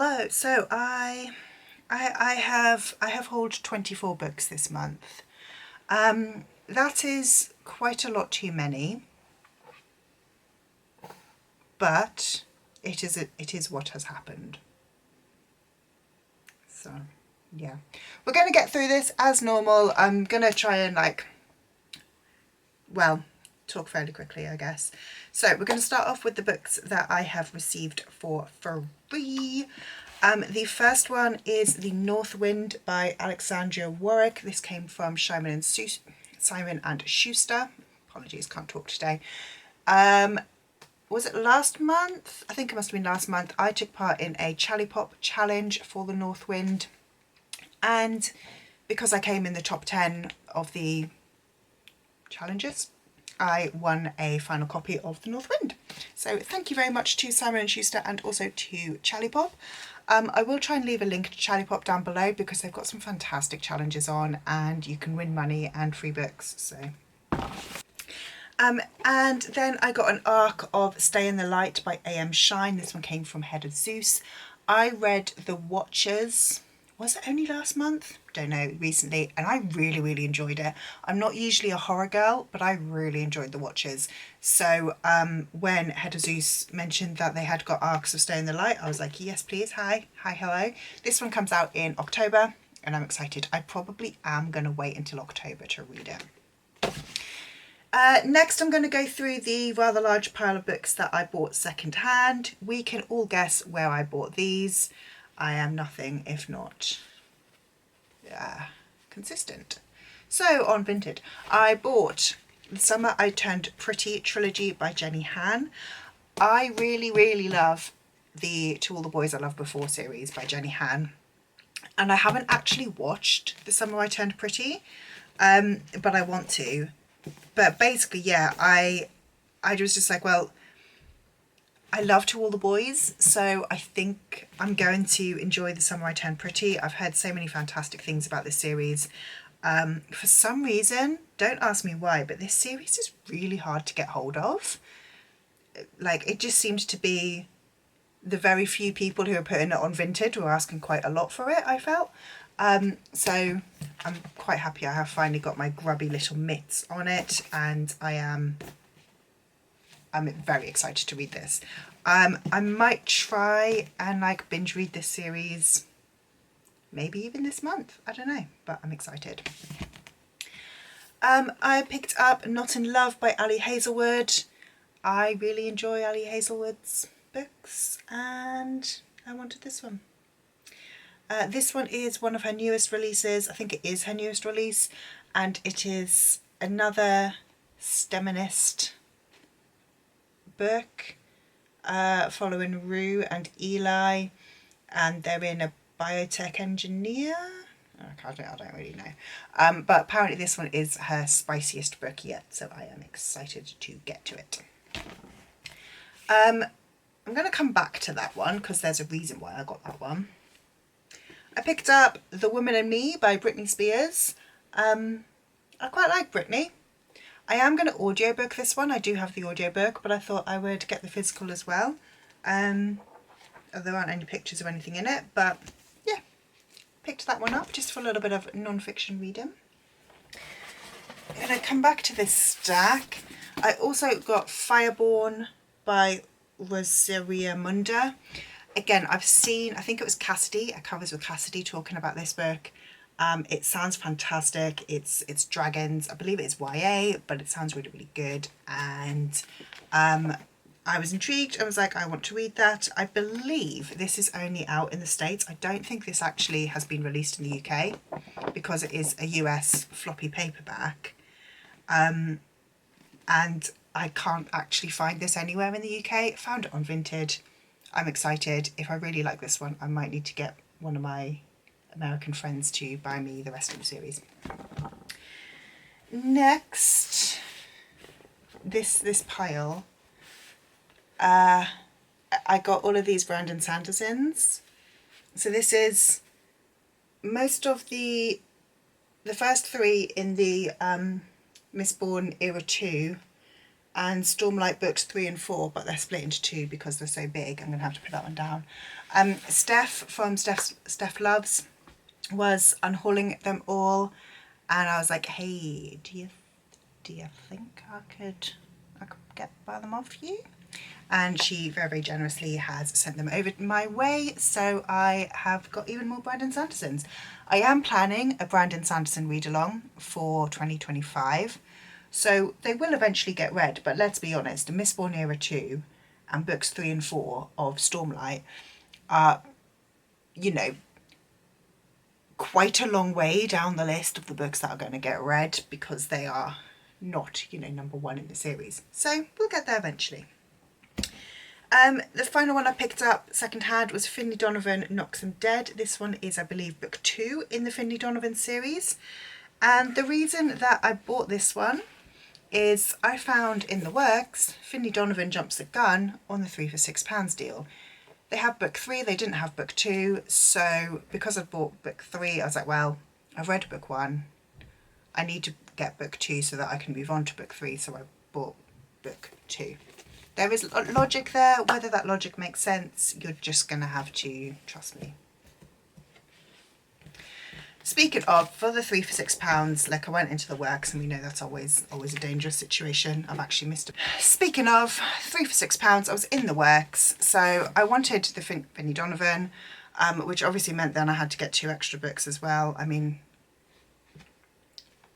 Hello. So I have hauled 24 books this month. That is quite a lot too many, but it is what has happened. So yeah, we're going to get through this as normal. I'm going to try and talk fairly quickly, I guess. So we're going to start off with the books that I have received for free. The first one is The North Wind by Alexandria Warwick. This came from Simon and Schuster. Apologies, can't talk today. Was it last month? I think it must have been last month. I took part in a Charlie-Pop challenge for The North Wind. And because I came in the top 10 of the challenges, I won a final copy of The North Wind. So thank you very much to Simon & Schuster and also to Charlie-Pop. I will try and leave a link to Charlie-Pop down below because they've got some fantastic challenges on and you can win money and free books. So, and then I got an ARC of Stay in the Light by A.M. Shine. This one came from Head of Zeus. I read The Watchers, was it only last month? Don't know, recently, and I really enjoyed it. I'm not usually a horror girl, but I really enjoyed The Watchers. So when Head of Zeus mentioned that they had got arcs of Stay in the Light, I was like, yes please, hi, hello. This one comes out in October and I'm excited. I probably am going to wait until October to read it. Next I'm going to go through the rather large pile of books that I bought second hand. We can all guess where I bought these. I am nothing if not consistent. So on Vinted, I bought The Summer I Turned Pretty trilogy by Jenny Han. I really love the To All the Boys I Loved Before series by Jenny Han, and I haven't actually watched The Summer I Turned Pretty, but I want to. But basically, yeah, I was just like, well, I love To All the Boys, so I think I'm going to enjoy The Summer I Turned Pretty. I've heard so many fantastic things about this series. For some reason, don't ask me why, but this series is really hard to get hold of. Like, it just seems to be the very few people who are putting it on Vinted who are asking quite a lot for it, I felt. So I'm quite happy I have finally got my grubby little mitts on it, and I'm very excited to read this. I might try and binge read this series maybe even this month, I don't know, but I'm excited. I picked up Not in Love by Ali Hazelwood. I really enjoy Ali Hazelwood's books and I wanted this one. This one is one of her newest releases. I think it is her newest release, and it is another STEMinist book following Rue and Eli, and they're in a biotech engineer. I don't really know, but apparently this one is her spiciest book yet, so I am excited to get to it. I'm going to come back to that one because there's a reason why I got that one. I picked up The Woman in Me by Britney Spears. I quite like Britney. I am going to audiobook this one. I do have the audiobook, but I thought I would get the physical as well. There aren't any pictures of anything in it, but yeah, picked that one up just for a little bit of non-fiction reading. And I come back to this stack. I also got Fireborn by Rosaria Munda. Again, I've seen, I think it was Cassidy, a Covers with Cassidy, talking about this book. It sounds fantastic. It's dragons. I believe it's YA, but it sounds really good. And I was intrigued. I was like, I want to read that. I believe this is only out in the States. I don't think this actually has been released in the UK because it is a US floppy paperback. And I can't actually find this anywhere in the UK. I found it on Vinted. I'm excited. If I really like this one, I might need to get one of my American friends to buy me the rest of the series. Next, this pile, I got all of these Brandon Sandersons. So this is most of the first three in the Mistborn Era 2 and Stormlight books 3 and 4, but they're split into 2 because they're so big. I'm going to have to put that one down. Steph from Steph Loves was unhauling them all, and I was like, hey, do you think I could buy them off you? And she very, very generously has sent them over my way, so I have got even more Brandon Sandersons. I am planning a Brandon Sanderson read-along for 2025, so they will eventually get read, but let's be honest, Mistborn Era 2 and books 3 and 4 of Stormlight are, you know, quite a long way down the list of the books that are going to get read because they are not, you know, number 1 in the series. So we'll get there eventually. The final one I picked up secondhand was Finley Donovan Knocks 'Em Dead. This one is, I believe, book 2 in the Finley Donovan series. And the reason that I bought this one is I found in the works Finley Donovan Jumps the Gun on the 3 for £6 deal. They have book 3, they didn't have book 2, so because I bought book 3, I was like, well, I've read book 1, I need to get book 2 so that I can move on to book 3, so I bought book 2. There is logic there. Whether that logic makes sense, you're just going to have to trust me. Speaking of, for the 3 for £6, like I went into the works, and we know that's always a dangerous situation. I've actually missed it. Speaking of 3 for £6, I was in the works, so I wanted the Finley Donovan, which obviously meant then I had to get 2 extra books as well. I mean,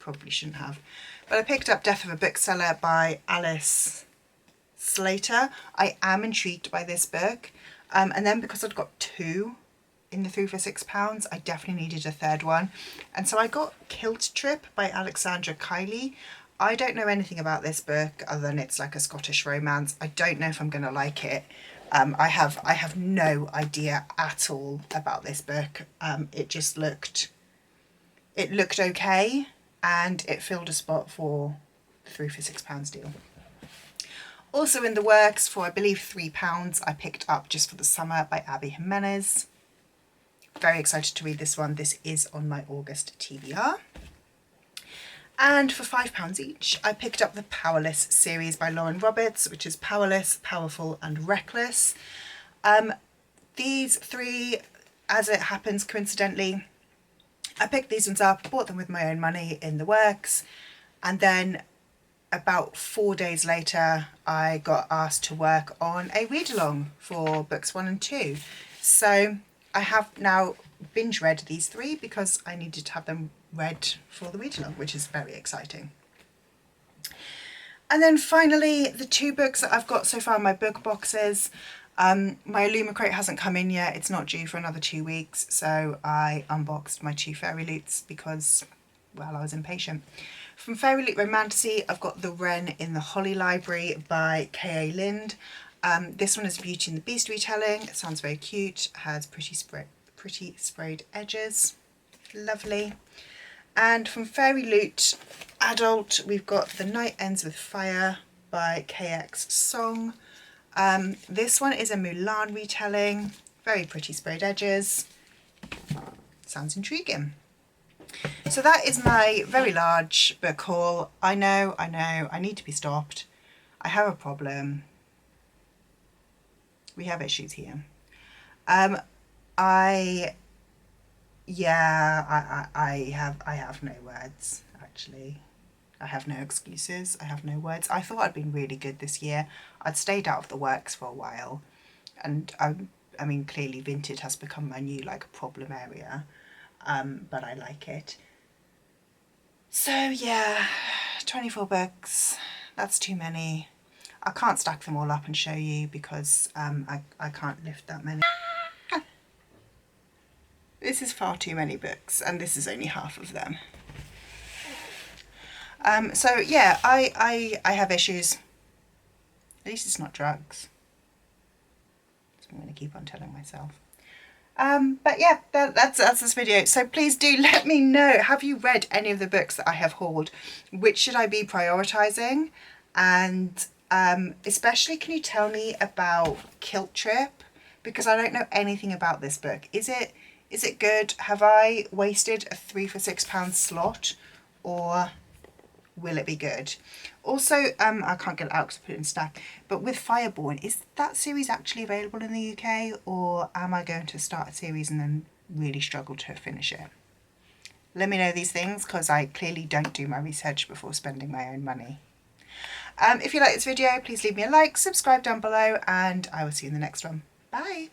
probably shouldn't have, but I picked up Death of a Bookseller by Alice Slater. I am intrigued by this book, and then because I'd got 2 in the 3 for £6, I definitely needed a third one, and so I got Kilt Trip by Alexandra Kiley. I don't know anything about this book other than it's like a Scottish romance. I don't know if I'm going to like it. I have no idea at all about this book. It just looked okay, and it filled a spot for the 3 for £6 deal. Also in the works for, I believe, £3, I picked up Just for the Summer by Abby Jimenez. Very excited to read this one. This is on my August TBR. And for £5 each, I picked up the Powerless series by Lauren Roberts, which is Powerless, Powerful and Reckless. These 3, as it happens coincidentally, I picked these ones up, bought them with my own money in the works, and then about 4 days later, I got asked to work on a read-along for books 1 and 2. So I have now binge read these 3 because I needed to have them read for the read-along, which is very exciting. And then finally, the 2 books that I've got so far in my book boxes. My Illuma crate hasn't come in yet. It's not due for another 2 weeks. So I unboxed my 2 Fairy Loots because, well, I was impatient. From Fairy Loot Romantasy, I've got The Wren in the Holly Library by K.A. Lind. This one is Beauty and the Beast retelling. It sounds very cute, has pretty sprayed edges. Lovely. And from Fairy Loot Adult, we've got The Night Ends with Fire by KX Song. This one is a Mulan retelling. Very pretty sprayed edges. Sounds intriguing. So that is my very large book haul. I know, I need to be stopped. I have a problem. We have issues here. I have no words, actually. I have no excuses. I have no words. I thought I'd been really good this year. I'd stayed out of the works for a while. And I mean, clearly Vinted has become my new problem area. But I like it. So yeah, 24 books, that's too many. I can't stack them all up and show you because I can't lift that many. This is far too many books, and this is only half of them. So yeah, I have issues. At least it's not drugs. So I'm going to keep on telling myself. But yeah, that's this video. So please do let me know, have you read any of the books that I have hauled? Which should I be prioritising? And especially, can you tell me about Kilt Trip? Because I don't know anything about this book. Is it good? Have I wasted a 3 for £6 slot? Or Will it be good? Also, I can't get it out because I put it in stack, but with Fireborn, is that series actually available in the UK, or am I going to start a series and then really struggle to finish it? Let me know these things, because I clearly don't do my research before spending my own money. If you like this video, please leave me a like, subscribe down below, and I will see you in the next one. Bye!